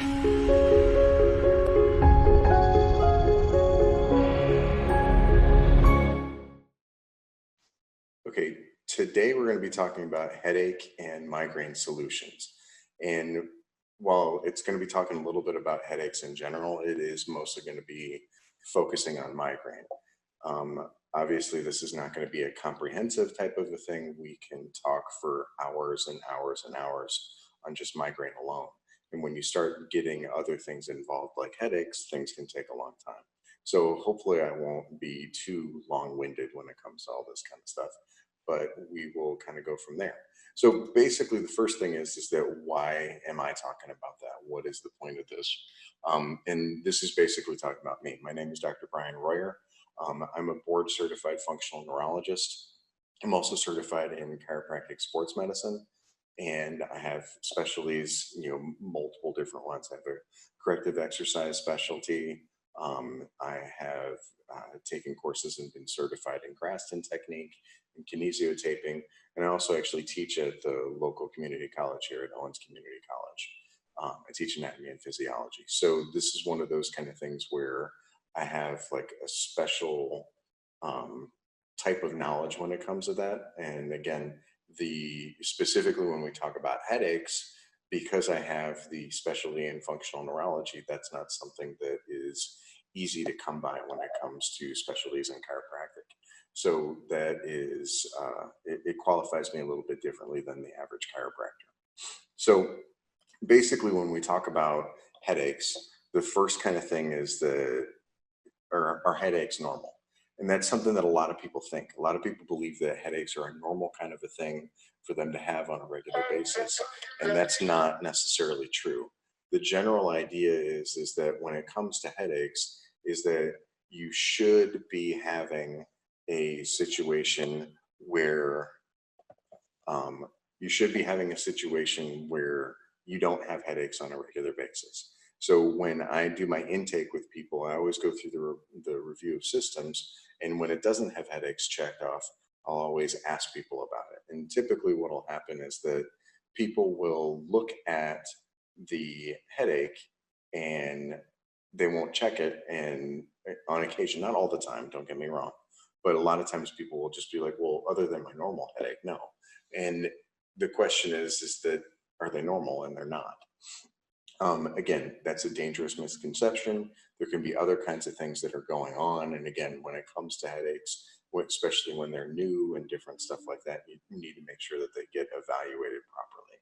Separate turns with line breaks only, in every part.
Okay, today we're going to be talking about headache and migraine solutions. And while it's going to be talking a little bit about headaches in general, it is mostly going to be focusing on migraine. Obviously, this is not going to be a comprehensive type of a thing. We can talk for hours and hours and hours on just migraine alone. And when you start getting other things involved, like headaches, things can take a long time. So hopefully, I won't be too long-winded when it comes to all this kind of stuff, but we will kind of go from there. So basically, the first thing is that why am I talking about that? What is the point of this? And this is basically talking about me. My name is Dr. Bryan Royer. I'm a board certified functional neurologist. I'm also certified in chiropractic sports medicine, and I have specialties, multiple different ones. I have a corrective exercise specialty. I have taken courses and been certified in Graston technique and kinesiotaping, and I also actually teach at the local community college here at Owens Community College. I teach anatomy and physiology. So this is one of those kind of things where I have like a special um, type of knowledge when it comes to that. And again, the specifically when we talk about headaches, because I have the specialty in functional neurology, that's not something that is easy to come by when it comes to specialties in chiropractic. So that is, it qualifies me a little bit differently than the average chiropractor. So basically, when we talk about headaches, the first kind of thing is are headaches normal? And that's something that a lot of people think. A lot of people believe that headaches are a normal kind of a thing for them to have on a regular basis. And that's not necessarily true. The general idea is that when it comes to headaches, is that you should be having a situation where um, you should be having a situation where you don't have headaches on a regular basis. So when I do my intake with people, I always go through the review of systems. And when it doesn't have headaches checked off, I'll always ask people about it. And typically what will happen is that people will look at the headache and they won't check it. And on occasion, not all the time, don't get me wrong, but a lot of times people will just be like, well, other than my normal headache, no. And the question is that are they normal? And they're not. Again, that's a dangerous misconception. There can be other kinds of things that are going on. And again, when it comes to headaches, especially when they're new and different stuff like that, you need to make sure that they get evaluated properly.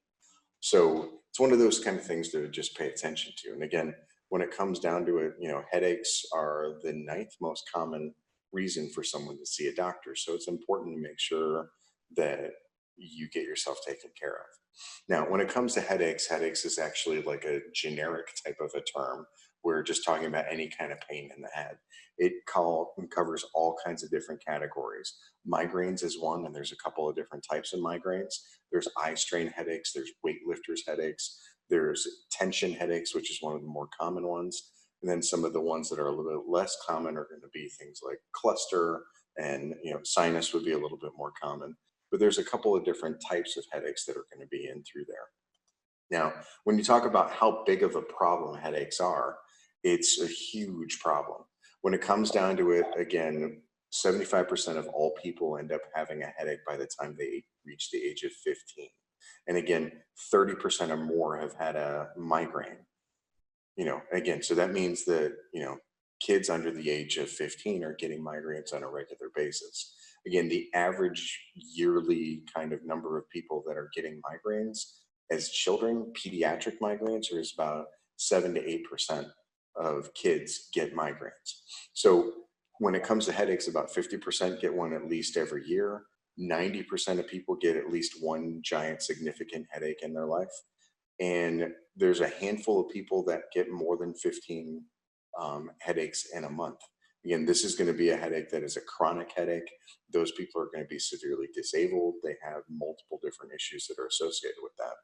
So it's one of those kind of things to just pay attention to. And again, when it comes down to it, headaches are the ninth most common reason for someone to see a doctor. So it's important to make sure that you get yourself taken care of. Now, when it comes to headaches, headaches is actually like a generic type of a term. We're just talking about any kind of pain in the head. Covers all kinds of different categories. Migraines is one, and there's a couple of different types of migraines. There's eye strain headaches, there's weightlifters headaches, there's tension headaches, which is one of the more common ones. And then some of the ones that are a little bit less common are going to be things like cluster and sinus would be a little bit more common. But there's a couple of different types of headaches that are going to be in through there. Now, when you talk about how big of a problem headaches are, it's a huge problem. When it comes down to it, again, 75% of all people end up having a headache by the time they reach the age of 15. And again, 30% or more have had a migraine. Again, so that means that, kids under the age of 15 are getting migraines on a regular basis. Again, the average yearly kind of number of people that are getting migraines as children, pediatric migraines, is about 7 to 8% of kids get migraines. So when it comes to headaches, about 50% get one at least every year. 90% of people get at least one giant significant headache in their life. And there's a handful of people that get more than 15 headaches in a month. Again, this is going to be a headache that is a chronic headache. Those people are going to be severely disabled. They have multiple different issues that are associated with that.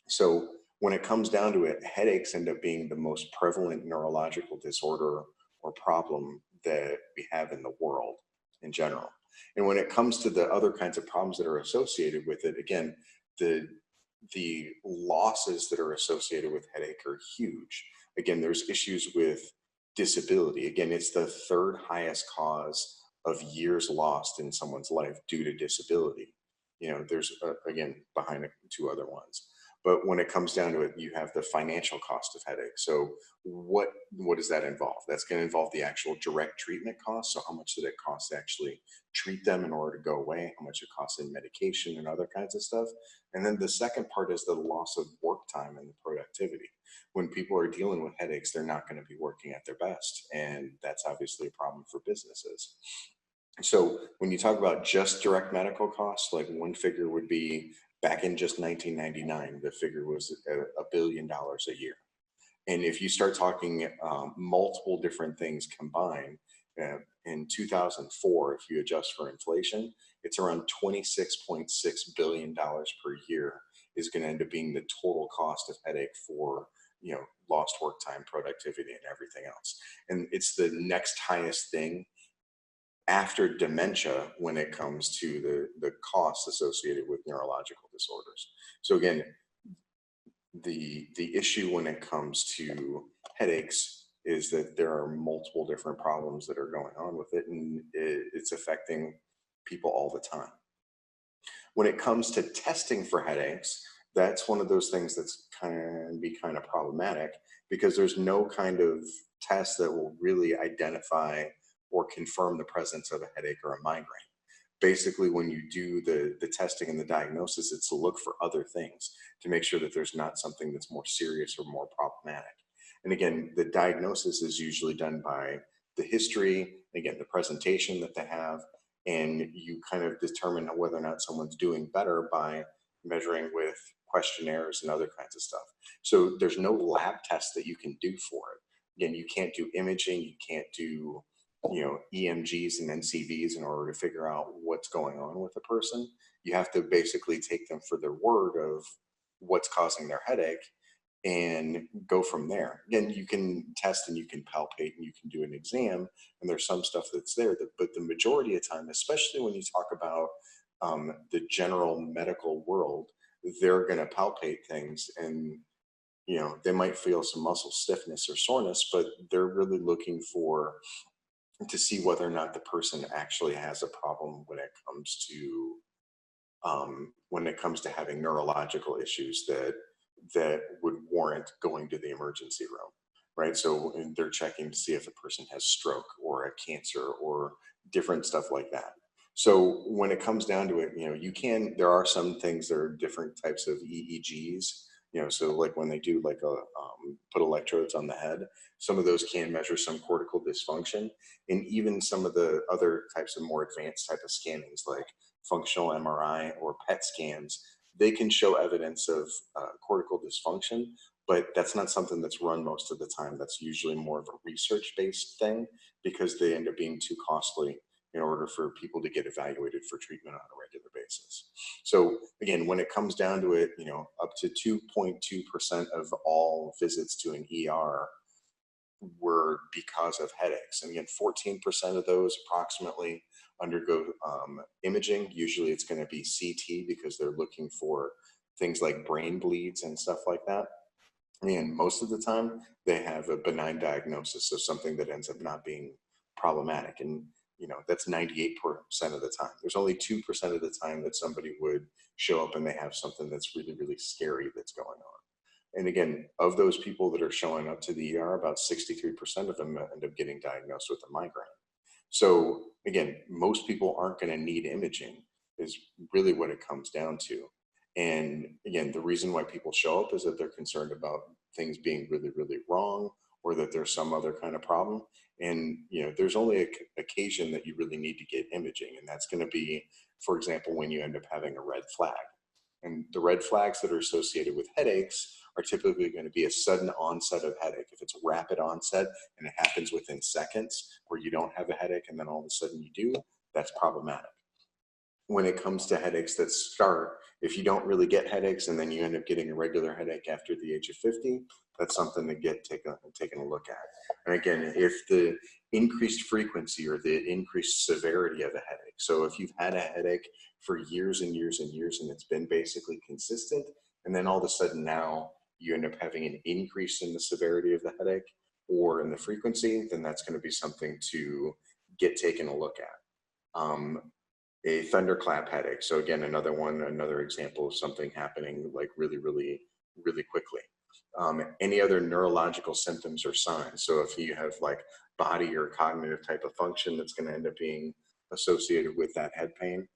So when it comes down to it, headaches end up being the most prevalent neurological disorder or problem that we have in the world in general. And when it comes to the other kinds of problems that are associated with it, again, the the losses that are associated with headache are huge. Again, there's issues with disability. Again, it's the third highest cause of years lost in someone's life due to disability. There's again behind it, two other ones. But when it comes down to it, you have the financial cost of headache. So what does that involve? That's going to involve the actual direct treatment cost. So how much did it cost to actually treat them in order to go away? How much it costs in medication and other kinds of stuff? And then the second part is the loss of work time and the productivity. When people are dealing with headaches, they're not going to be working at their best. And that's obviously a problem for businesses. So when you talk about just direct medical costs, like one figure would be back in just 1999, the figure was $1 billion a year. And if you start talking multiple different things combined, in 2004, if you adjust for inflation, it's around $26.6 billion per year is going to end up being the total cost of headache for lost work time, productivity, and everything else. And it's the next highest thing after dementia when it comes to the costs associated with neurological disorders. So again, the issue when it comes to headaches is that there are multiple different problems that are going on with it, and it's affecting people all the time. When it comes to testing for headaches, that's one of those things that's kind of problematic because there's no kind of test that will really identify or confirm the presence of a headache or a migraine. Basically, when you do the testing and the diagnosis, it's to look for other things to make sure that there's not something that's more serious or more problematic. And again, the diagnosis is usually done by the history, again, the presentation that they have, and you kind of determine whether or not someone's doing better by measuring with questionnaires and other kinds of stuff. So there's no lab test that you can do for it. Again, you can't do imaging, you can't do EMGs and NCVs in order to figure out what's going on with a person. You have to basically take them for their word of what's causing their headache and go from there. Again, you can test and you can palpate and you can do an exam, and there's some stuff that's there, but the majority of time, especially when you talk about the general medical world, they're going to palpate things and they might feel some muscle stiffness or soreness, but they're really looking to see whether or not the person actually has a problem when it comes to having neurological issues that would warrant going to the emergency room, right? So they're checking to see if a person has stroke or a cancer or different stuff like that. So when it comes down to it, there are some things that are different types of EEGs, so like when they do like put electrodes on the head, some of those can measure some cortical dysfunction, and even some of the other types of more advanced type of scannings like functional MRI or PET scans, they can show evidence of cortical dysfunction, but that's not something that's run most of the time. That's usually more of a research-based thing because they end up being too costly in order for people to get evaluated for treatment on a regular basis. So again, when it comes down to it, up to 2.2% of all visits to an ER were because of headaches. And again, 14% of those approximately undergo imaging. Usually it's going to be CT because they're looking for things like brain bleeds and stuff like that. And most of the time they have a benign diagnosis of something that ends up not being problematic. And that's 98% of the time. There's only 2% of the time that somebody would show up and they have something that's really, really scary that's going on. And again, of those people that are showing up to the ER, about 63% of them end up getting diagnosed with a migraine. So again, most people aren't going to need imaging is really what it comes down to. And again, the reason why people show up is that they're concerned about things being really, really wrong or that there's some other kind of problem. And, there's only an occasion that you really need to get imaging. And that's going to be, for example, when you end up having a red flag. And the red flags that are associated with headaches are typically going to be a sudden onset of headache. If it's a rapid onset and it happens within seconds where you don't have a headache and then all of a sudden you do, that's problematic. When it comes to headaches that start, if you don't really get headaches and then you end up getting a regular headache after the age of 50, that's something to get taken a look at. And again, if the increased frequency or the increased severity of a headache, so if you've had a headache for years and years and years and it's been basically consistent, and then all of a sudden now you end up having an increase in the severity of the headache or in the frequency, then that's going to be something to get taken a look at. A thunderclap headache. So again, another example of something happening like really, really, really quickly. Any other neurological symptoms or signs. So if you have like body or cognitive type of function that's going to end up being associated with that head pain.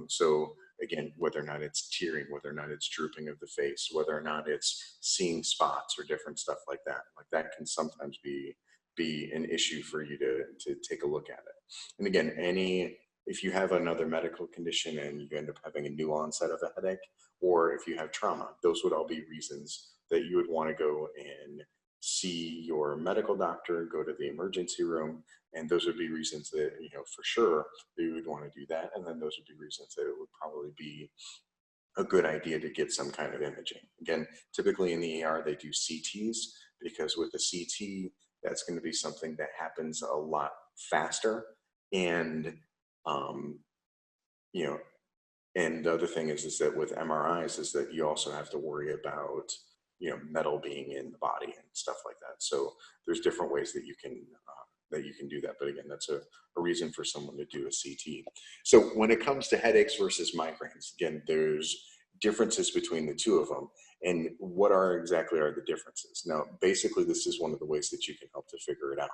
So again, whether or not it's tearing, whether or not it's drooping of the face, whether or not it's seeing spots or different stuff like that can sometimes be an issue for you to take a look at it. And again, if you have another medical condition and you end up having a new onset of a headache, or if you have trauma, those would all be reasons that you would want to go and see your medical doctor, go to the emergency room, and those would be reasons that, for sure that you would want to do that. And then those would be reasons that it would probably be a good idea to get some kind of imaging. Again, typically in the ER, they do CTs because with the CT, that's going to be something that happens a lot faster. And, you know, and the other thing is that with MRIs is that you also have to worry about, metal being in the body and stuff like that. So there's different ways that you can do that. But again, that's a reason for someone to do a CT. So when it comes to headaches versus migraines, again, there's differences between the two of them. And what exactly are the differences? Now, basically, this is one of the ways that you can help to figure it out.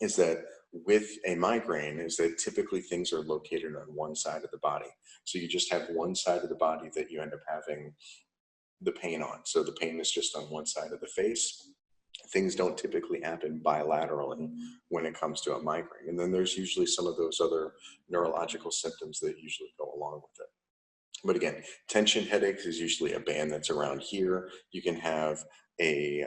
Is that with a migraine is that typically things are located on one side of the body. So you just have one side of the body that you end up having the pain on. So the pain is just on one side of the face. Things don't typically happen bilaterally when it comes to a migraine. And then there's usually some of those other neurological symptoms that usually go along with it. But again, tension headaches is usually a band that's around here. You can have a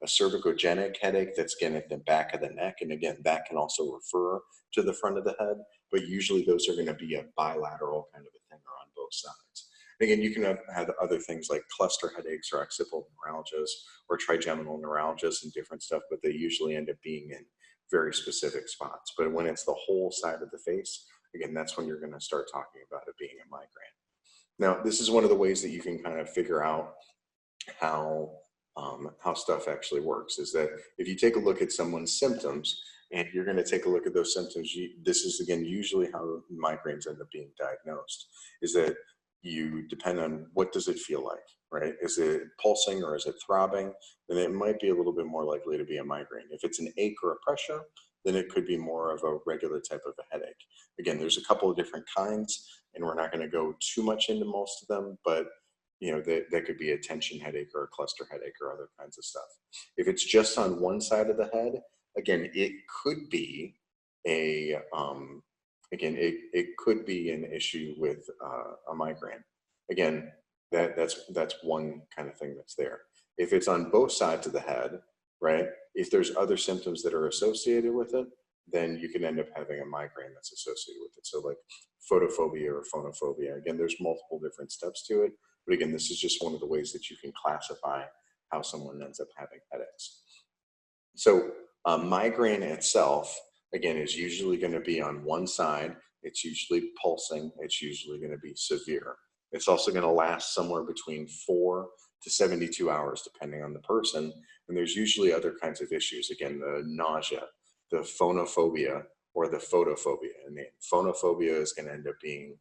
cervicogenic headache that's again at the back of the neck. And again, that can also refer to the front of the head, but usually those are going to be a bilateral kind of a thing or on both sides. Again, you can have other things like cluster headaches or occipital neuralgias or trigeminal neuralgias and different stuff, but they usually end up being in very specific spots. But when it's the whole side of the face, again, that's when you're going to start talking about it being a migraine. Now, this is one of the ways that you can kind of figure out how stuff actually works, is that if you take a look at someone's symptoms and you're going to take a look at those symptoms, this is, again, usually how migraines end up being diagnosed, is that you depend on what does it feel like, right? Is it pulsing or is it throbbing? Then it might be a little bit more likely to be a migraine. If it's an ache or a pressure, then it could be more of a regular type of a headache. Again, there's a couple of different kinds, and we're not going to go too much into most of them, but that could be a tension headache or a cluster headache or other kinds of stuff. If it's just on one side of the head, again, it could be it could be an issue with a migraine. Again, that's one kind of thing that's there. If it's on both sides of the head, right? If there's other symptoms that are associated with it, then you can end up having a migraine that's associated with it. So like photophobia or phonophobia. Again, there's multiple different steps to it. But again, this is just one of the ways that you can classify how someone ends up having headaches. So migraine itself, again, is usually going to be on one side. It's usually pulsing. It's usually going to be severe. It's also going to last somewhere between 4 to 72 hours, depending on the person. And there's usually other kinds of issues. Again, the nausea, the phonophobia, or the photophobia. And the phonophobia is going to end up being,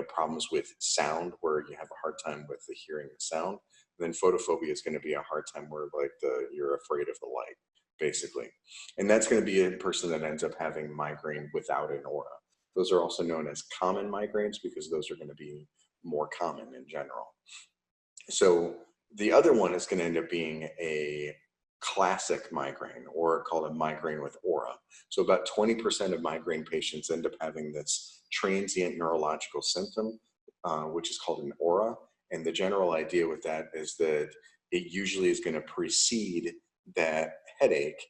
problems with sound, where you have a hard time with the hearing the sound. And then photophobia is going to be a hard time where you're afraid of the light, basically. And that's going to be a person that ends up having migraine without an aura. Those are also known as common migraines because those are going to be more common in general. So the other one is going to end up being a classic migraine, or called a migraine with aura. So about 20% of migraine patients end up having this transient neurological symptom, which is called an aura. And the general idea with that is that it usually is going to precede that headache,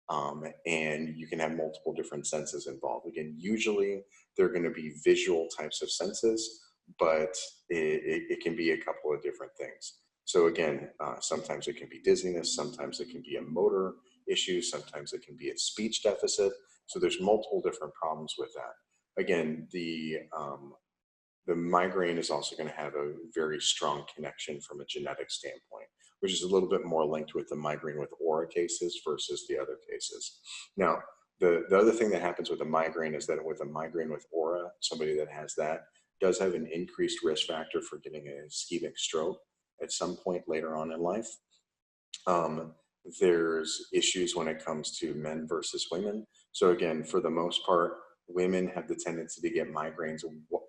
and you can have multiple different senses involved. Again, usually they're going to be visual types of senses, but it can be a couple of different things. So again, sometimes it can be dizziness, sometimes it can be a motor issue, sometimes it can be a speech deficit. So there's multiple different problems with that. Again, the the migraine is also going to have a very strong connection from a genetic standpoint, which is a little bit more linked with the migraine with aura cases versus the other cases. Now, the other thing that happens with a migraine is that with a migraine with aura, somebody that has that does have an increased risk factor for getting a ischemic stroke at some point later on in life. Um, there's issues when it comes to men versus women. So again, for the most part, women have the tendency to get migraines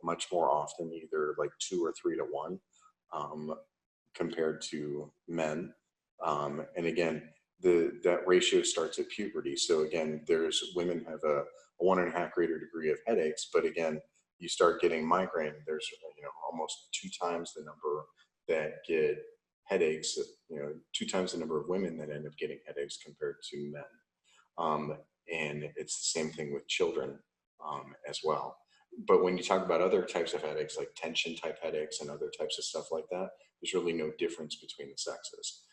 much more often, either like 2 or 3 to 1, um, compared to men. And again, that ratio starts at puberty. So again, there's women have a 1.5 greater degree of headaches, but again, you start getting migraine. There's almost 2 times the number that get headaches. 2 times the number of women that end up getting headaches compared to men. And it's the same thing with children as well. But when you talk about other types of headaches, like tension type headaches and other types of stuff like that, there's really no difference between the sexes.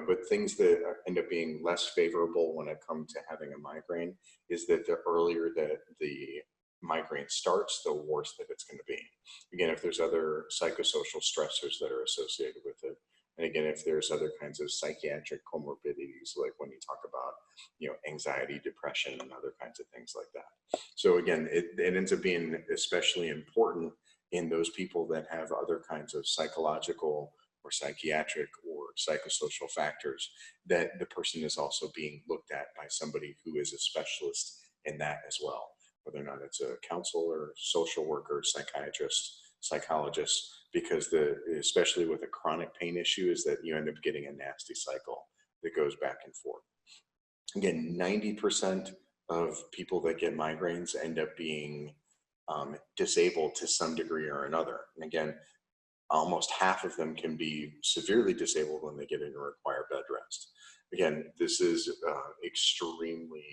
But things that end up being less favorable when it comes to having a migraine is that the earlier that the migraine starts, the worse that it's going to be. Again, if there's other psychosocial stressors that are associated with it, and again, if there's other kinds of psychiatric comorbidities, like when you talk about, anxiety, depression, and other kinds of things like that. So again, it ends up being especially important in those people that have other kinds of psychological or psychiatric or psychosocial factors, that the person is also being looked at by somebody who is a specialist in that as well, whether or not it's a counselor, social worker, psychiatrist, psychologist, because especially with a chronic pain issue, is that you end up getting a nasty cycle that goes back and forth. Again, 90% of people that get migraines end up being disabled to some degree or another. And again, almost half of them can be severely disabled when they get in and require bed rest. Again, this is extremely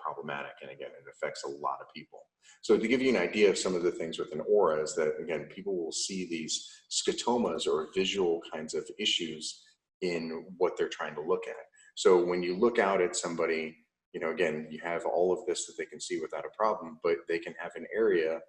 problematic, and again, it affects a lot of people. So to give you an idea of some of the things with an aura is that, again, people will see these scotomas or visual kinds of issues in what they're trying to look at. So when you look out at somebody, again, you have all of this that they can see without a problem, but they can have an area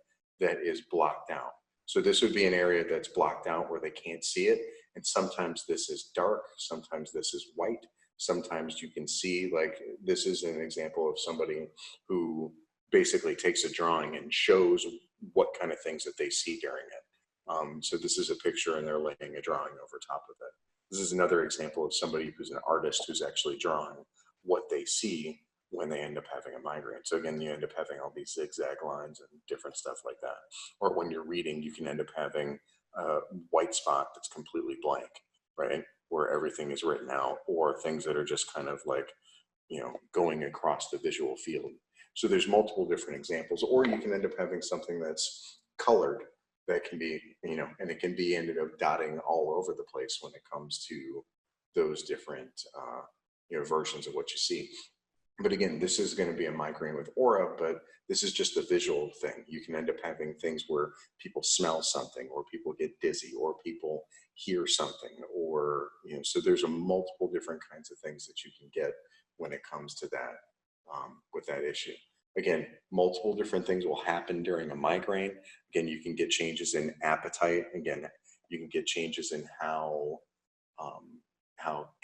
that is blocked out. So this would be an area that's blocked out where they can't see it. And sometimes this is dark, sometimes this is white, sometimes you can see, like this is an example of somebody who basically takes a drawing and shows what kind of things that they see during it. So this is a picture and they're laying a drawing over top of it. This is another example of somebody who's an artist who's actually drawing what they see when they end up having a migraine. So again, you end up having all these zigzag lines and different stuff like that. Or when you're reading, you can end up having a white spot that's completely blank, right? Where everything is written out, or things that are just kind of like, going across the visual field. So there's multiple different examples, or you can end up having something that's colored that can be, and it can be ended up dotting all over the place when it comes to those different, versions of what you see. But again, this is going to be a migraine with aura, but this is just a visual thing. You can end up having things where people smell something, or people get dizzy, or people hear something, or, so there's a multiple different kinds of things that you can get when it comes to that, with that issue. Again, multiple different things will happen during a migraine. Again, you can get changes in appetite. Again, you can get changes in how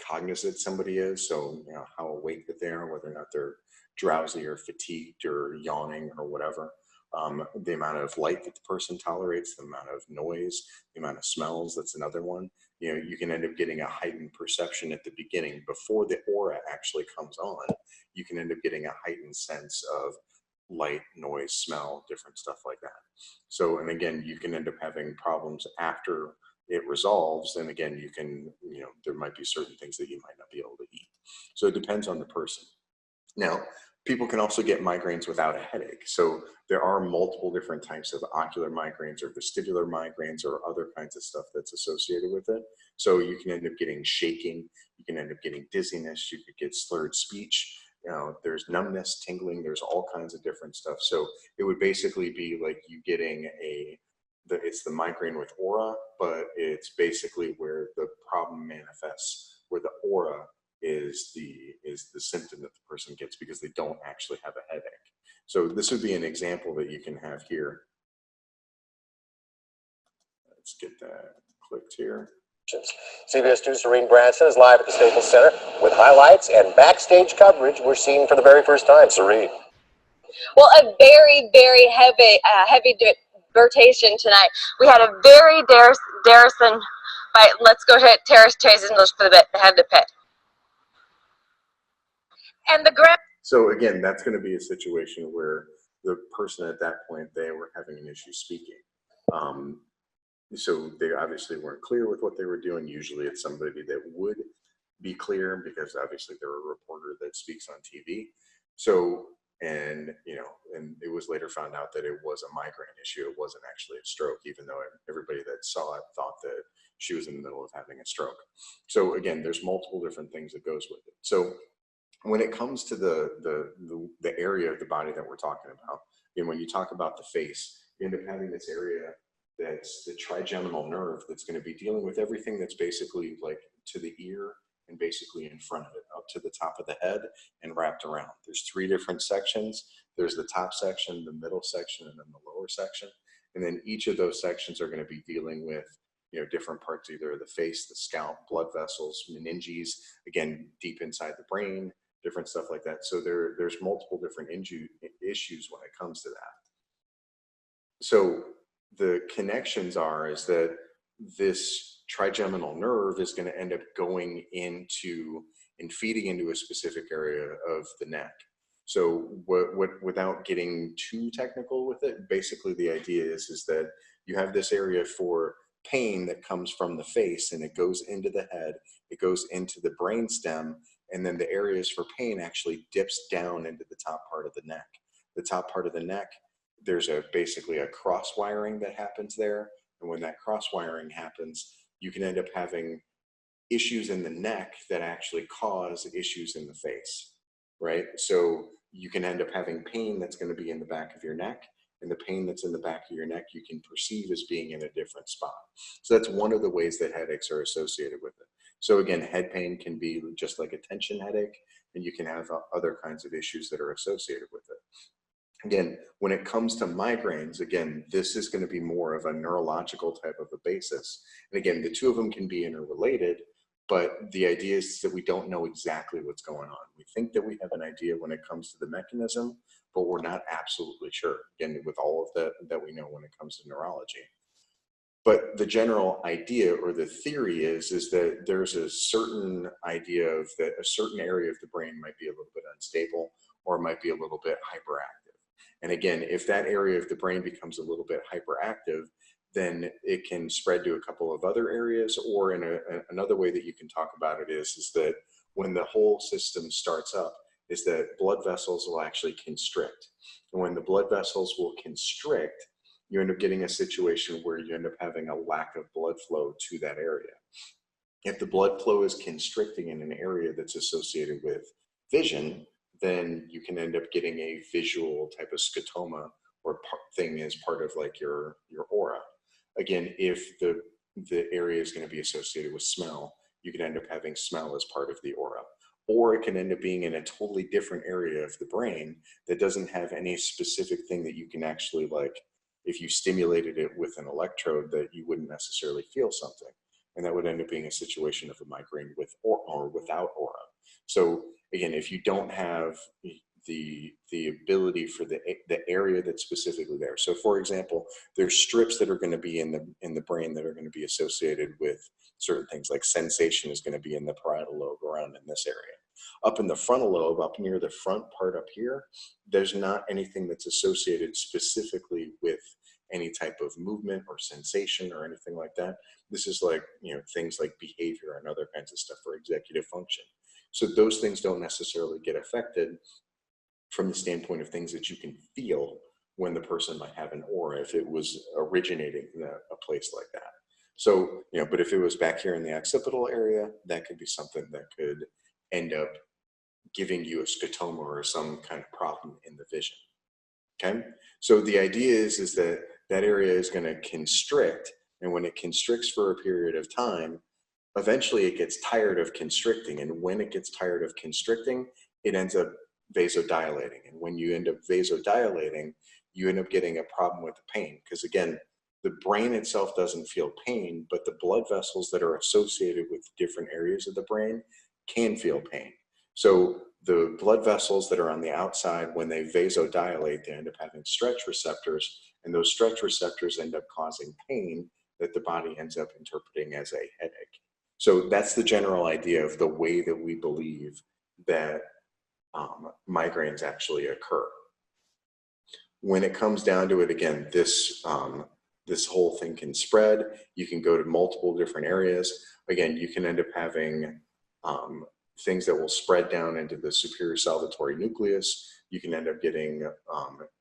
cognizant somebody is. So, how awake that they are, whether or not they're drowsy or fatigued or yawning or whatever. The amount of light that the person tolerates, the amount of noise, the amount of smells, that's another one. You can end up getting a heightened perception at the beginning before the aura actually comes on. You can end up getting a heightened sense of light, noise, smell, different stuff like that. So, and again, you can end up having problems after it resolves. And again, you can, there might be certain things that you might not be able to eat. So it depends on the person. Now, people can also get migraines without a headache. So there are multiple different types of ocular migraines or vestibular migraines or other kinds of stuff that's associated with it. So you can end up getting shaking, you can end up getting dizziness, you could get slurred speech, there's numbness, tingling, there's all kinds of different stuff. So it would basically be like you getting it's the migraine with aura, but it's basically where the problem manifests, where the aura is the symptom that the person gets because they don't actually have a headache. So this would be an example that you can have here. just get that clicked here.
CBS 2's Serene Branson is live at the Staples Center with highlights and backstage coverage we're seeing for the very first time. Serene.
Well, a very, very heavy rotation tonight. We had a very Darrison fight. Let's go hit Terrace Chase English for the bit, the head to pit. And the grab.
So again, that's going to be a situation where the person at that point, they were having an issue speaking. So they obviously weren't clear with what they were doing. Usually it's somebody that would be clear because obviously they're a reporter that speaks on TV. So, and it was later found out that it was a migraine issue. It wasn't actually a stroke, even though everybody that saw it thought that she was in the middle of having a stroke. So again, there's multiple different things that goes with it. So when it comes to the area of the body that we're talking about, and when you talk about the face, you end up having this area that's the trigeminal nerve that's going to be dealing with everything that's basically like to the ear and basically in front of it, up to the top of the head and wrapped around. There's 3 different sections. There's the top section, the middle section, and then the lower section. And then each of those sections are going to be dealing with different parts, either the face, the scalp, blood vessels, meninges, again, deep inside the brain, different stuff like that. So there's multiple different issues when it comes to that. So the connections is that this trigeminal nerve is going to end up going into and feeding into a specific area of the neck. So without getting too technical with it, basically the idea is that you have this area for pain that comes from the face, and it goes into the head, it goes into the brain stem, and then the areas for pain actually dips down into the top part of the neck. The top part of the neck, there's basically a cross wiring that happens there. And when that cross wiring happens, you can end up having issues in the neck that actually cause issues in the face, right? So you can end up having pain that's going to be in the back of your neck, and the pain that's in the back of your neck you can perceive as being in a different spot. So that's one of the ways that headaches are associated with it. So again, head pain can be just like a tension headache, and you can have other kinds of issues that are associated with it. Again, when it comes to migraines, again, this is going to be more of a neurological type of a basis. And again, the two of them can be interrelated, but the idea is that we don't know exactly what's going on. We think that we have an idea when it comes to the mechanism, but we're not absolutely sure, again, with all of that we know when it comes to neurology. But the general idea or the theory is that there's a certain idea of that a certain area of the brain might be a little bit unstable or might be a little bit hyperactive. And again, if that area of the brain becomes a little bit hyperactive, then it can spread to a couple of other areas. Or in another way that you can talk about it is that when the whole system starts up, is that blood vessels will actually constrict. And when the blood vessels will constrict, you end up getting a situation where you end up having a lack of blood flow to that area. If the blood flow is constricting in an area that's associated with vision, then you can end up getting a visual type of scotoma or thing as part of like your aura. Again, if the area is going to be associated with smell, you can end up having smell as part of the aura. Or it can end up being in a totally different area of the brain that doesn't have any specific thing that you can actually, like, if you stimulated it with an electrode, that you wouldn't necessarily feel something. And that would end up being a situation of a migraine with or without aura. So again, if you don't have the ability for the area that's specifically there. So for example, there's strips that are going to be in the brain that are going to be associated with certain things, like sensation is going to be in the parietal lobe around in this area. Up in the frontal lobe, up near the front part up here, there's not anything that's associated specifically with any type of movement or sensation or anything like that. This is like, things like behavior and other kinds of stuff for executive function. So those things don't necessarily get affected from the standpoint of things that you can feel when the person might have an aura if it was originating in a place like that. So, but if it was back here in the occipital area, that could be something that could end up giving you a scotoma or some kind of problem in the vision. Okay, so the idea is that that area is going to constrict, and when it constricts for a period of time, eventually it gets tired of constricting, and when it gets tired of constricting, it ends up vasodilating. And when you end up vasodilating, you end up getting a problem with the pain, because again, the brain itself doesn't feel pain, but the blood vessels that are associated with different areas of the brain can feel pain. So the blood vessels that are on the outside, when they vasodilate, they end up having stretch receptors, and those stretch receptors end up causing pain that the body ends up interpreting as a headache. So that's the general idea of the way that we believe that migraines actually occur. When it comes down to it, again, this whole thing can spread. You can go to multiple different areas. Again, you can end up having things that will spread down into the superior salivatory nucleus. You can end up getting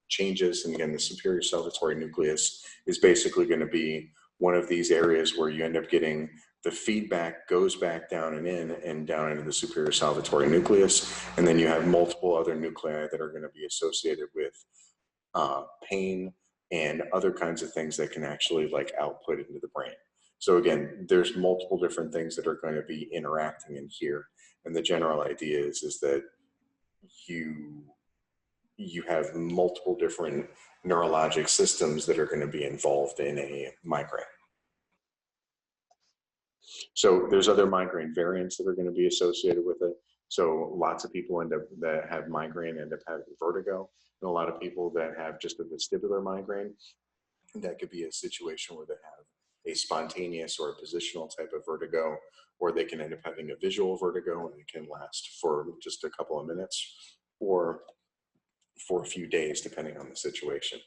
changes. And again, the superior salivatory nucleus is basically going to be one of these areas where you end up getting the feedback goes back down and in and down into the superior salivatory nucleus. And then you have multiple other nuclei that are going to be associated with pain and other kinds of things that can actually like output into the brain. So again, there's multiple different things that are going to be interacting in here. And the general idea is that you have multiple different neurologic systems that are going to be involved in a migraine. So there's other migraine variants that are going to be associated with it. So lots of people that have migraine end up having vertigo, and a lot of people that have just a vestibular migraine, that could be a situation where they have a spontaneous or a positional type of vertigo, or they can end up having a visual vertigo, and it can last for just a couple of minutes or for a few days, depending on the situation.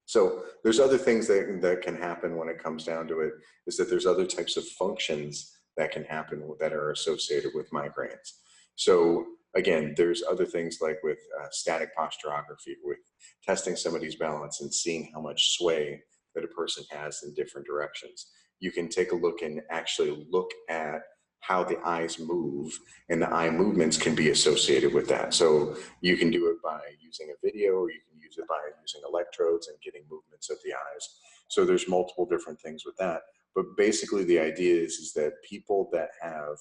So there's other things that can happen when it comes down to it, is that there's other types of functions that can happen that are associated with migraines. So again, there's other things like with static posturography, with testing somebody's balance and seeing how much sway that a person has in different directions. You can take a look and actually look at how the eyes move, and the eye movements can be associated with that. So you can do it by using a video, or you can use it by using electrodes and getting movements of the eyes. So there's multiple different things with that. But basically the idea is that people that have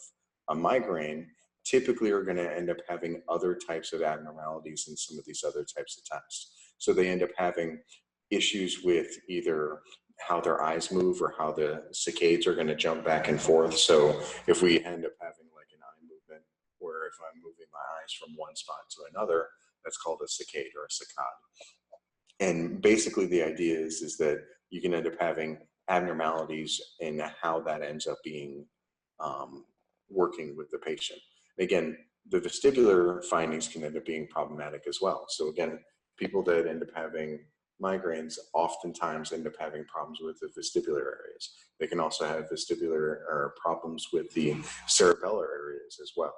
a migraine typically are going to end up having other types of abnormalities in some of these other types of tests. So they end up having issues with either how their eyes move or how the saccades are going to jump back and forth. So if we end up having like an eye movement, where if I'm moving my eyes from one spot to another, that's called a saccade or a saccade. And basically the idea is that you can end up having abnormalities in how that ends up being working with the patient. Again, the vestibular findings can end up being problematic as well. So again, people that end up having migraines oftentimes end up having problems with the vestibular areas. They can also have vestibular or problems with the cerebellar areas as well,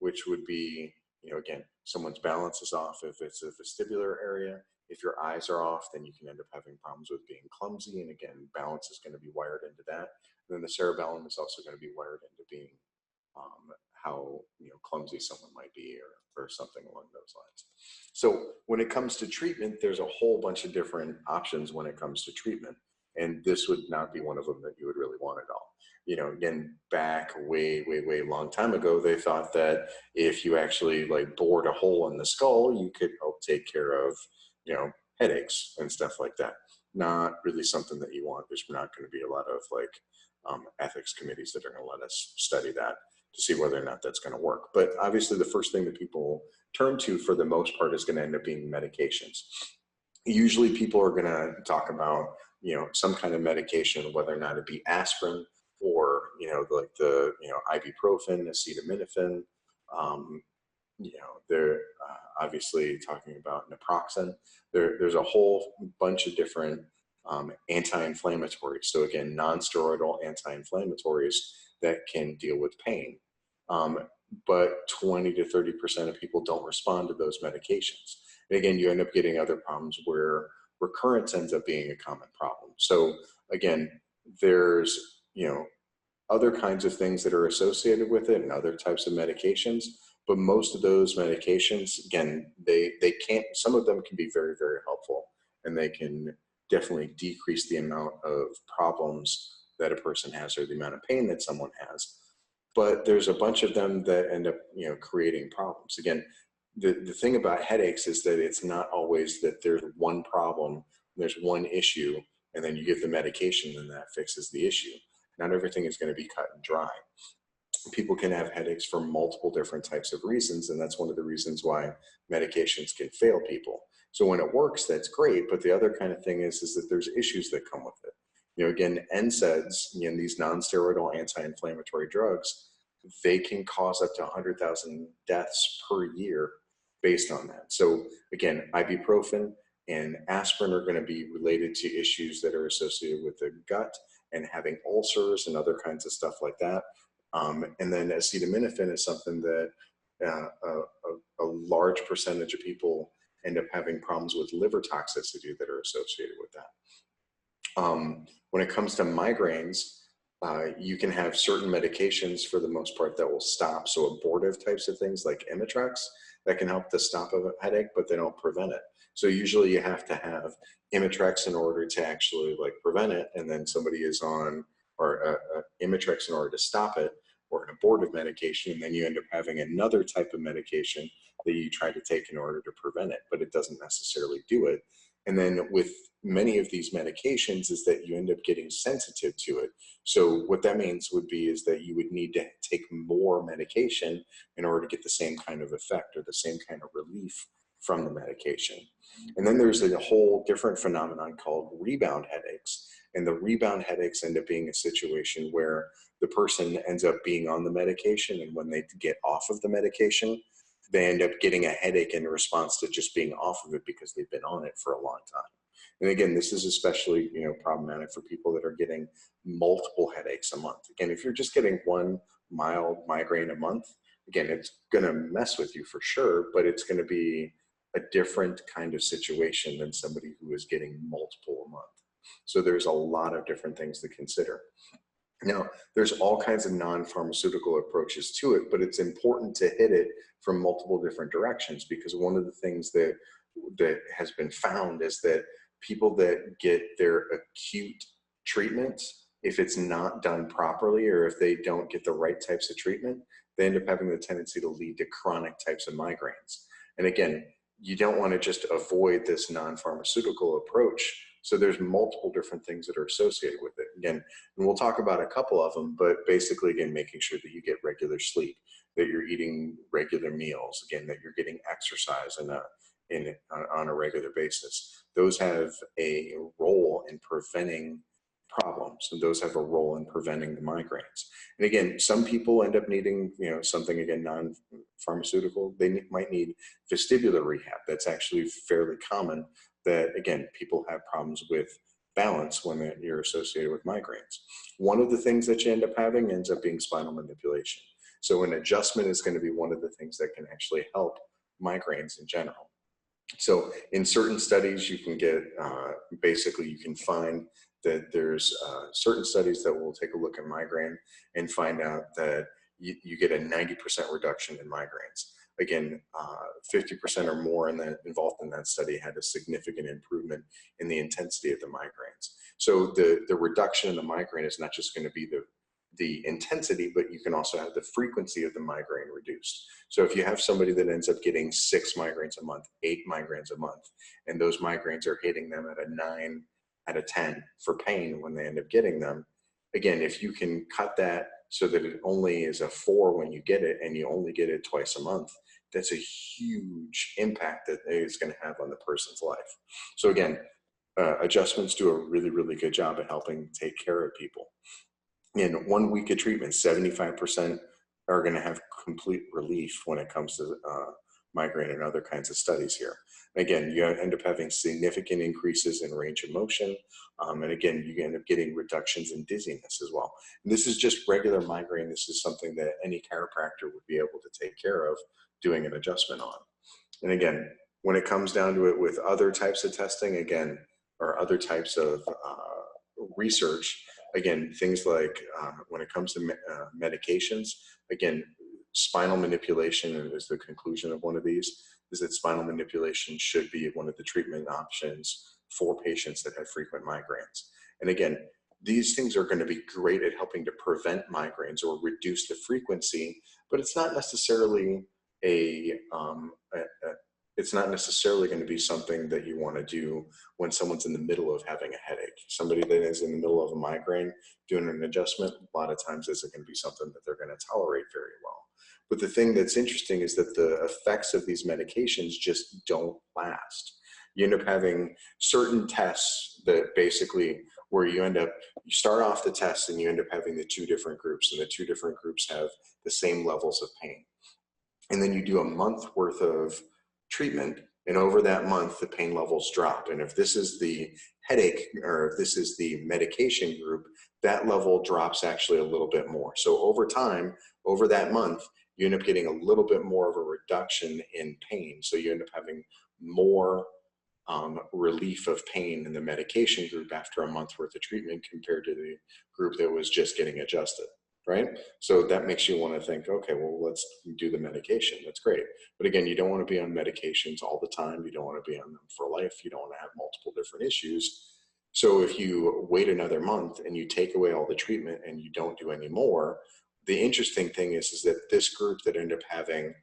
which would be, again, someone's balance is off if it's a vestibular area. If your eyes are off, then you can end up having problems with being clumsy. And again, balance is going to be wired into that. And then the cerebellum is also going to be wired into being how clumsy someone might be, or something along those lines. So when it comes to treatment, there's a whole bunch of different options when it comes to treatment, and this would not be one of them that you would really want at all. Again, back way long time ago, they thought that if you actually like bored a hole in the skull, you could help take care of headaches and stuff like that. Not really something that you want. There's not going to be a lot of like ethics committees that are going to let us study that to see whether or not that's going to work. But obviously the first thing that people turn to for the most part is going to end up being medications. Usually people are going to talk about, some kind of medication, whether or not it be aspirin or, like the, ibuprofen, acetaminophen. They're obviously talking about naproxen. There's a whole bunch of different anti-inflammatories. So again, non-steroidal anti-inflammatories that can deal with pain. But 20 to 30% of people don't respond to those medications. And again, you end up getting other problems where recurrence ends up being a common problem. So again, there's, other kinds of things that are associated with it and other types of medications, but most of those medications, again, they can't, some of them can be very, very helpful, and they can definitely decrease the amount of problems that a person has or the amount of pain that someone has. But there's a bunch of them that end up, creating problems. Again, the thing about headaches is that it's not always that there's one problem, there's one issue and then you give the medication, and that fixes the issue. Not everything is going to be cut and dry. People can have headaches for multiple different types of reasons, and that's one of the reasons why medications can fail people. So when it works, that's great, but the other kind of thing is that there's issues that come with it. You know, again, NSAIDs, these non-steroidal anti-inflammatory drugs, they can cause up to 100,000 deaths per year based on that. So again, ibuprofen and aspirin are going to be related to issues that are associated with the gut and having ulcers and other kinds of stuff like that. And then acetaminophen is something that a large percentage of people end up having problems with liver toxicity that are associated with that. When it comes to migraines, you can have certain medications for the most part that will stop. So abortive types of things like Imitrex that can help to stop a headache, but they don't prevent it. So usually you have to have Imitrex in order to actually like prevent it. And then somebody is on, or Imitrex in order to stop it, or an abortive medication. And then you end up having another type of medication that you try to take in order to prevent it, but it doesn't necessarily do it. And then with many of these medications is that you end up getting sensitive to it. So what that means would be is that you would need to take more medication in order to get the same kind of effect or the same kind of relief from the medication. And then there's a whole different phenomenon called rebound headaches. And the rebound headaches end up being a situation where the person ends up being on the medication, and when they get off of the medication, they end up getting a headache in response to just being off of it because they've been on it for a long time. And again, this is especially problematic for people that are getting multiple headaches a month. Again, if you're just getting one mild migraine a month, again, it's going to mess with you for sure, but it's going to be a different kind of situation than somebody who is getting multiple a month. So there's a lot of different things to consider. Now, there's all kinds of non-pharmaceutical approaches to it, but it's important to hit it from multiple different directions, because one of the things that has been found is that people that get their acute treatments, if it's not done properly or if they don't get the right types of treatment, they end up having the tendency to lead to chronic types of migraines. And again, you don't want to just avoid this non-pharmaceutical approach. So there's multiple different things that are associated with it. Again, and we'll talk about a couple of them, but basically, again, making sure that you get regular sleep, that you're eating regular meals, again, that you're getting exercise on a regular basis. Those have a role in preventing problems, and those have a role in preventing the migraines. And again, some people end up needing, something, again, non-pharmaceutical. They might need vestibular rehab. That's actually fairly common, that, again, people have problems with balance when you're associated with migraines. One of the things that you end up having ends up being spinal manipulation. So an adjustment is going to be one of the things that can actually help migraines in general. So in certain studies, you can get, basically you can find that there's certain studies that will take a look at migraine and find out that you get a 90% reduction in migraines. Again, 50% or more involved in that study had a significant improvement in the intensity of the migraines. So the reduction in the migraine is not just going to be the intensity, but you can also have the frequency of the migraine reduced. So if you have somebody that ends up getting 6 migraines a month, 8 migraines a month, and those migraines are hitting them at a 9 out of 10 for pain when they end up getting them, again, if you can cut that so that it only is a 4 when you get it, and you only get it twice a month, that's a huge impact that it's going to have on the person's life. So again, adjustments do a really, really good job at helping take care of people. In 1 week of treatment, 75% are going to have complete relief when it comes to migraine and other kinds of studies here. Again, you end up having significant increases in range of motion. And again, you end up getting reductions in dizziness as well. And this is just regular migraine. This is something that any chiropractor would be able to take care of doing an adjustment on. And again, when it comes down to it with other types of testing, again, or other types of research, again, things like when it comes to medications, again, spinal manipulation is the conclusion of one of these, is that spinal manipulation should be one of the treatment options for patients that have frequent migraines. And again, these things are going to be great at helping to prevent migraines or reduce the frequency, but it's not necessarily it's not necessarily going to be something that you want to do when someone's in the middle of having a headache. Somebody that is in the middle of a migraine, doing an adjustment, a lot of times isn't going to be something that they're going to tolerate very well. But the thing that's interesting is that the effects of these medications just don't last. You end up having certain tests that basically, where you start off the test and you end up having the two different groups, and the two different groups have the same levels of pain. And then you do a month worth of treatment, and over that month, the pain levels drop. And if this is the headache, or if this is the medication group, that level drops actually a little bit more. So over time, over that month, you end up getting a little bit more of a reduction in pain. So you end up having more relief of pain in the medication group after a month worth of treatment compared to the group that was just getting adjusted, right? So that makes you want to think, okay, well, let's do the medication. That's great. But again, you don't want to be on medications all the time. You don't want to be on them for life. You don't want to have multiple different issues. So if you wait another month and you take away all the treatment and you don't do any more, the interesting thing is that this group that end up having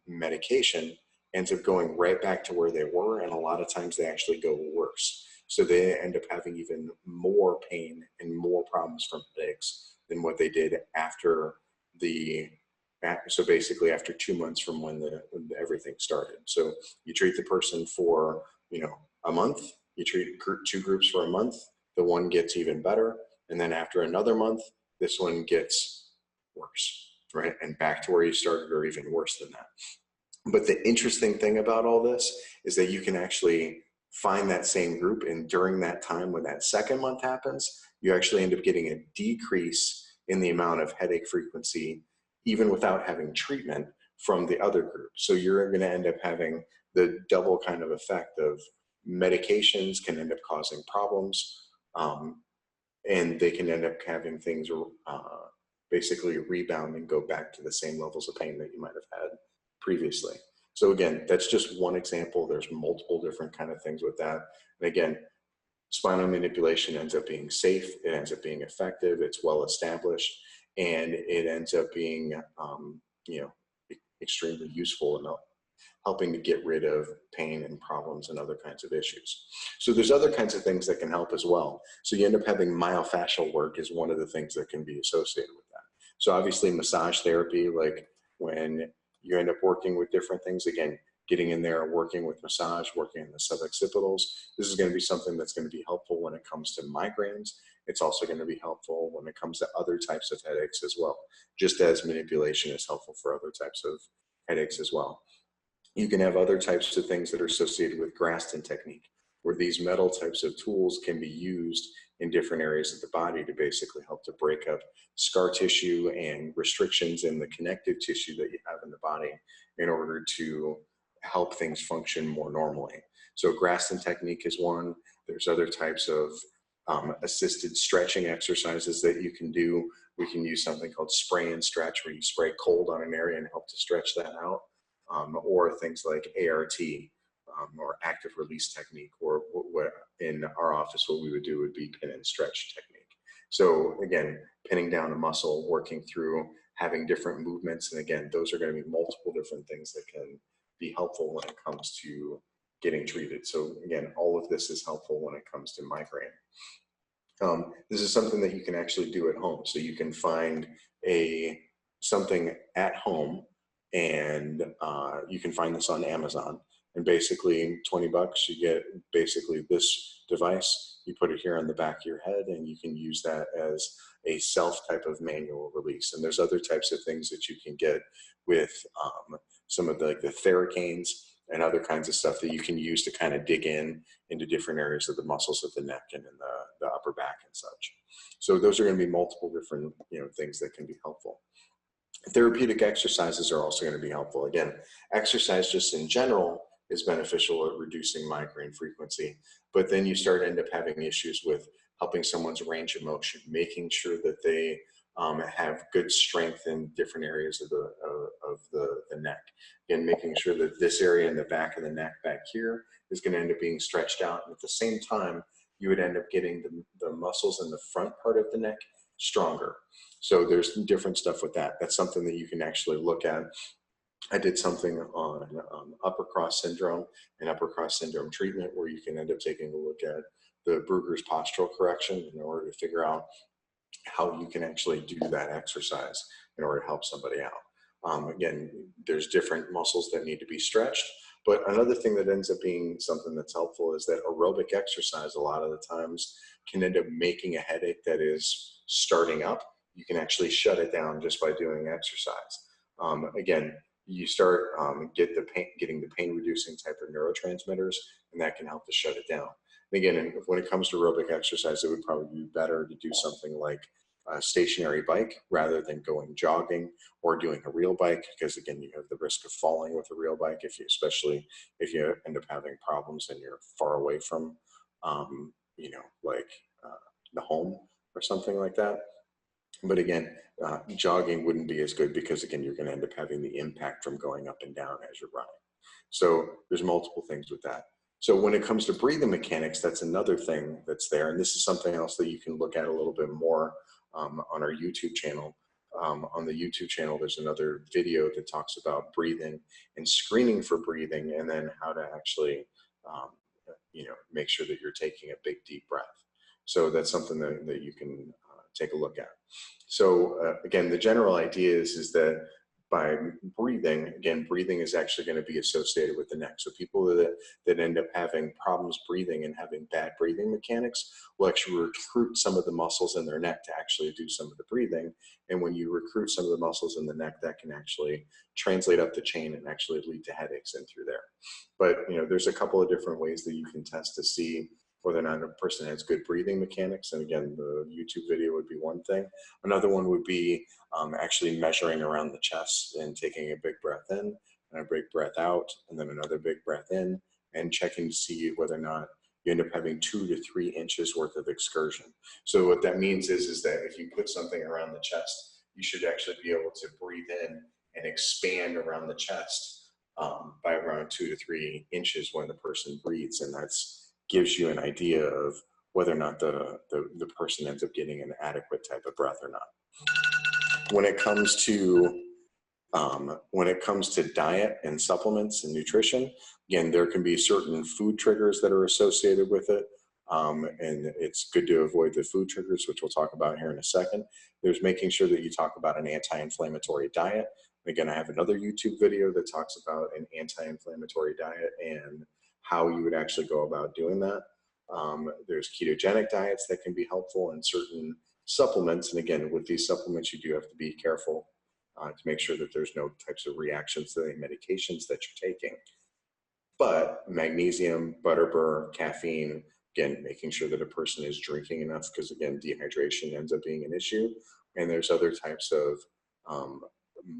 medication ends up going right back to where they were, and a lot of times they actually go worse. So they end up having even more pain and more problems from headaches than what they did after so basically after 2 months from when everything started. So you treat the person for, a month, you treat two groups for a month, the one gets even better, and then after another month, this one gets worse, right? And back to where you started, or even worse than that. But the interesting thing about all this is that you can actually find that same group, and during that time when that second month happens, you actually end up getting a decrease in the amount of headache frequency, even without having treatment from the other group. So you're going to end up having the double kind of effect of medications can end up causing problems, and they can end up having things basically rebound and go back to the same levels of pain that you might have had previously. So again, that's just one example. There's multiple different kind of things with that. And again, spinal manipulation ends up being safe, it ends up being effective, it's well established, and it ends up being extremely useful in helping to get rid of pain and problems and other kinds of issues. So there's other kinds of things that can help as well. So you end up having myofascial work is one of the things that can be associated with that. So obviously massage therapy, like when you end up working with different things, again, getting in there, working with massage, working in the suboccipitals, this is going to be something that's going to be helpful when it comes to migraines. It's also going to be helpful when it comes to other types of headaches as well, just as manipulation is helpful for other types of headaches as well. You can have other types of things that are associated with Graston technique, where these metal types of tools can be used in different areas of the body to basically help to break up scar tissue and restrictions in the connective tissue that you have in the body in order to help things function more normally. So Graston technique is one. There's other types of assisted stretching exercises that you can do. We can use something called spray and stretch, where you spray cold on an area and help to stretch that out. Or things like ART, or active release technique, or what in our office what we would do would be pin and stretch technique. So again, pinning down a muscle, working through having different movements, and again, those are going to be multiple different things that can be helpful when it comes to getting treated. So again, all of this is helpful when it comes to migraine. This is something that you can actually do at home. So you can find something at home, and you can find this on Amazon. And basically, $20, you get basically this device. You put it here on the back of your head, and you can use that as a self type of manual release. And there's other types of things that you can get with some of the Theracanes and other kinds of stuff that you can use to kind of dig into different areas of the muscles of the neck and in the upper back and such. So those are going to be multiple different things that can be helpful. Therapeutic exercises are also going to be helpful. Again, exercise just in general is beneficial at reducing migraine frequency, but then you end up having issues with helping someone's range of motion, making sure that they have good strength in different areas of the neck, and making sure that this area in the back of the neck back here is going to end up being stretched out. And at the same time, you would end up getting the muscles in the front part of the neck stronger. So there's different stuff with that. That's something that you can actually look at I did something on upper cross syndrome and upper cross syndrome treatment, where you can end up taking a look at the Brugger's postural correction in order to figure out how you can actually do that exercise in order to help somebody out. Again, there's different muscles that need to be stretched, but another thing that ends up being something that's helpful is that aerobic exercise a lot of the times can end up making a headache that is starting up. You can actually shut it down just by doing exercise. Again, you start getting the pain reducing type of neurotransmitters, and that can help to shut it down. And again, when it comes to aerobic exercise, it would probably be better to do something like a stationary bike rather than going jogging or doing a real bike, because again, you have the risk of falling with a real bike, especially if you end up having problems and you're far away from, the home or something like that. But again, jogging wouldn't be as good, because again, you're going to end up having the impact from going up and down as you're running. So there's multiple things with that. So when it comes to breathing mechanics, that's another thing that's there. And this is something else that you can look at a little bit more on our YouTube channel. On the YouTube channel, there's another video that talks about breathing and screening for breathing, and then how to actually, make sure that you're taking a big, deep breath. So that's something that you can take a look at. So again, the general idea is that by breathing, again, breathing is actually going to be associated with the neck. So people that end up having problems breathing and having bad breathing mechanics will actually recruit some of the muscles in their neck to actually do some of the breathing. And when you recruit some of the muscles in the neck, that can actually translate up the chain and actually lead to headaches in through there. But there's a couple of different ways that you can test to see whether or not a person has good breathing mechanics. And again, the YouTube video would be one thing. Another one would be actually measuring around the chest and taking a big breath in and a big breath out, and then another big breath in, and checking to see whether or not you end up having 2 to 3 inches worth of excursion. So what that means is that if you put something around the chest, you should actually be able to breathe in and expand around the chest by around 2 to 3 inches when the person breathes. And that's gives you an idea of whether or not the person ends up getting an adequate type of breath or not. When it comes to diet and supplements and nutrition, again, there can be certain food triggers that are associated with it. And it's good to avoid the food triggers, which we'll talk about here in a second. There's making sure that you talk about an anti-inflammatory diet. Again, I have another YouTube video that talks about an anti-inflammatory diet and how you would actually go about doing that. There's ketogenic diets that can be helpful, and certain supplements. And again, with these supplements, you do have to be careful to make sure that there's no types of reactions to the medications that you're taking. But magnesium, butterbur, caffeine, again, making sure that a person is drinking enough, because again, dehydration ends up being an issue. And there's other types of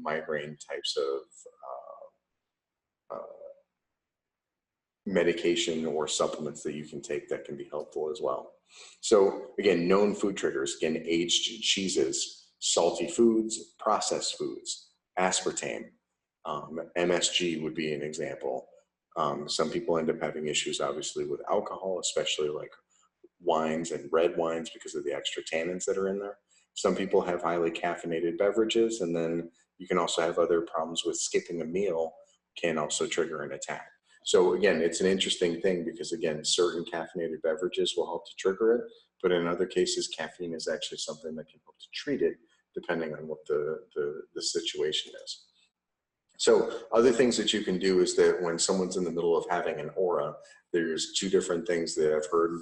migraine types of medication or supplements that you can take that can be helpful as well. So again, known food triggers, again, aged cheeses, salty foods, processed foods, aspartame, MSG would be an example. Some people end up having issues, obviously, with alcohol, especially like wines and red wines, because of the extra tannins that are in there. Some people have highly caffeinated beverages, and then you can also have other problems with skipping a meal can also trigger an attack. So again, it's an interesting thing, because again, certain caffeinated beverages will help to trigger it, but in other cases, caffeine is actually something that can help to treat it, depending on what the situation is. So other things that you can do is that when someone's in the middle of having an aura, there's 2 different things that I've heard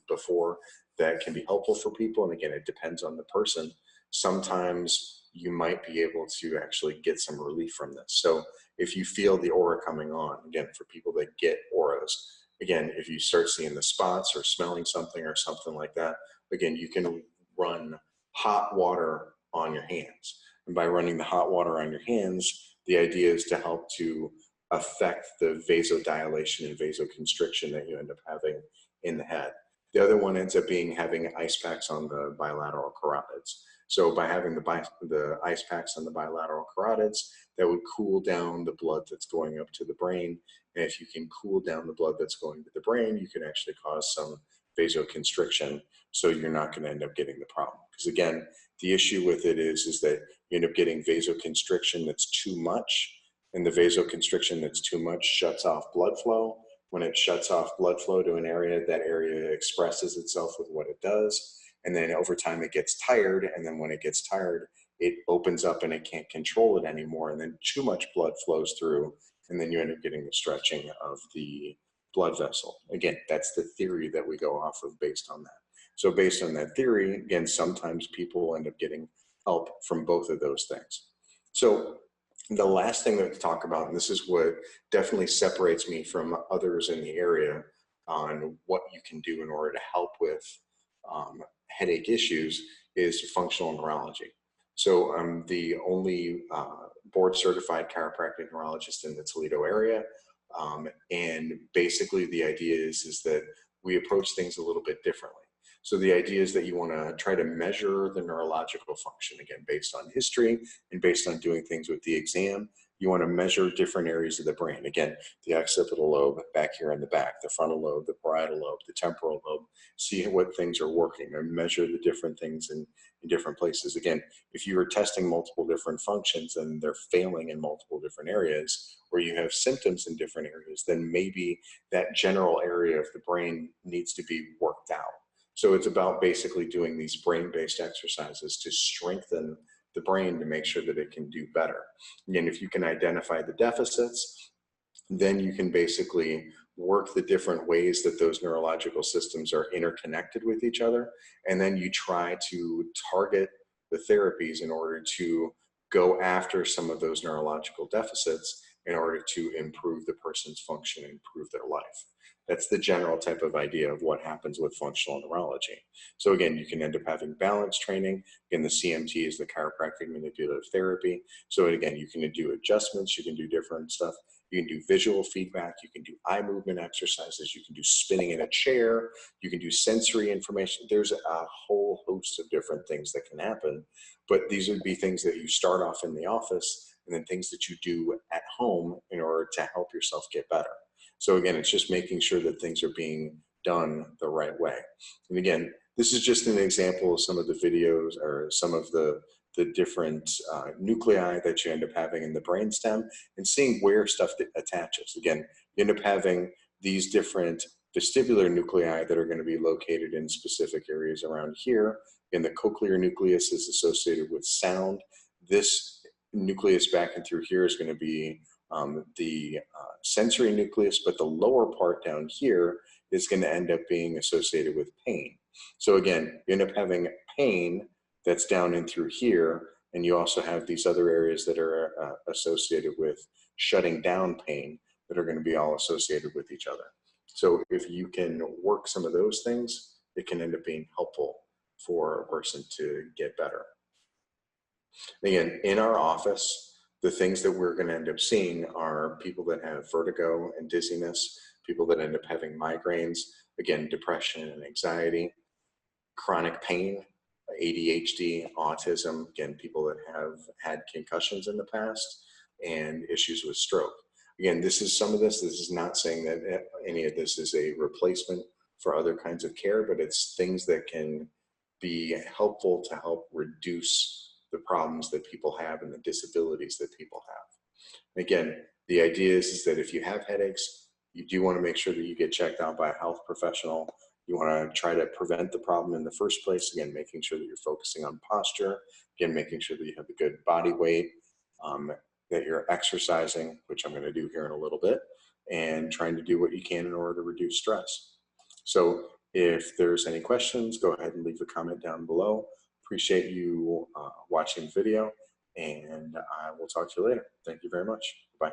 before that can be helpful for people. And again, it depends on the person. Sometimes you might be able to actually get some relief from this. So if you feel the aura coming on, again, for people that get auras, again, if you start seeing the spots or smelling something or something like that, again, you can run hot water on your hands. And by running the hot water on your hands, the idea is to help to affect the vasodilation and vasoconstriction that you end up having in the head. The other one ends up being having ice packs on the bilateral carotids. So by having the ice packs on the bilateral carotids, that would cool down the blood that's going up to the brain. And if you can cool down the blood that's going to the brain, you can actually cause some vasoconstriction, so you're not going to end up getting the problem. Because again, the issue with it is that you end up getting vasoconstriction that's too much, And the vasoconstriction that's too much shuts off blood flow. When it shuts off blood flow to an area, that area expresses itself with what it does. And then over time it gets tired. And then when it gets tired, it opens up and it can't control it anymore. And then too much blood flows through. And then you end up getting the stretching of the blood vessel. Again, that's the theory that we go off of based on that. So based on that theory, again, sometimes people end up getting help from both of those things. So the last thing that to talk about, and this is what definitely separates me from others in the area on what you can do in order to help with headache issues, is functional neurology. So I'm the only board certified chiropractic neurologist in the Toledo area. And basically the idea is that we approach things a little bit differently. So the idea is that you want to try to measure the neurological function, again, based on history and based on doing things with the exam. You want to measure different areas of the brain. Again, the occipital lobe back here in the back, the frontal lobe, the parietal lobe, the temporal lobe, see what things are working and measure the different things in different places. Again, if you are testing multiple different functions and they're failing in multiple different areas, or you have symptoms in different areas, then maybe that general area of the brain needs to be worked out. So it's about basically doing these brain-based exercises to strengthen the brain to make sure that it can do better. And if you can identify the deficits, then you can basically work the different ways that those neurological systems are interconnected with each other. And then you try to target the therapies in order to go after some of those neurological deficits in order to improve the person's function and improve their life. That's the general type of idea of what happens with functional neurology. So again, you can end up having balance training. Again, the CMT is the chiropractic manipulative therapy. So again, you can do adjustments, you can do different stuff. You can do visual feedback, you can do eye movement exercises, you can do spinning in a chair, you can do sensory information. There's a whole host of different things that can happen, but these would be things that you start off in the office and then things that you do at home in order to help yourself get better. So again, it's just making sure that things are being done the right way. And again, this is just an example of some of the videos or some of the different nuclei that you end up having in the brainstem and seeing where stuff attaches. Again, you end up having these different vestibular nuclei that are going to be located in specific areas around here. And the cochlear nucleus is associated with sound. This nucleus back and through here is going to be the sensory nucleus, but the lower part down here is going to end up being associated with pain. So again, you end up having pain that's down in through here, and you also have these other areas that are associated with shutting down pain that are going to be all associated with each other. So if you can work some of those things, it can end up being helpful for a person to get better. Again, in our office, the things that we're going to end up seeing are people that have vertigo and dizziness, people that end up having migraines, again, depression and anxiety, chronic pain, ADHD, autism, again, people that have had concussions in the past, and issues with stroke. Again, this is some of this. This is not saying that any of this is a replacement for other kinds of care, but it's things that can be helpful to help reduce the problems that people have and the disabilities that people have. Again, the idea is that if you have headaches, you do want to make sure that you get checked out by a health professional. You want to try to prevent the problem in the first place. Again, making sure that you're focusing on posture. Again, making sure that you have a good body weight, that you're exercising, which I'm going to do here in a little bit, and trying to do what you can in order to reduce stress. So if there's any questions, go ahead and leave a comment down below. Appreciate you watching the video, and I will talk to you later. Thank you very much. Bye.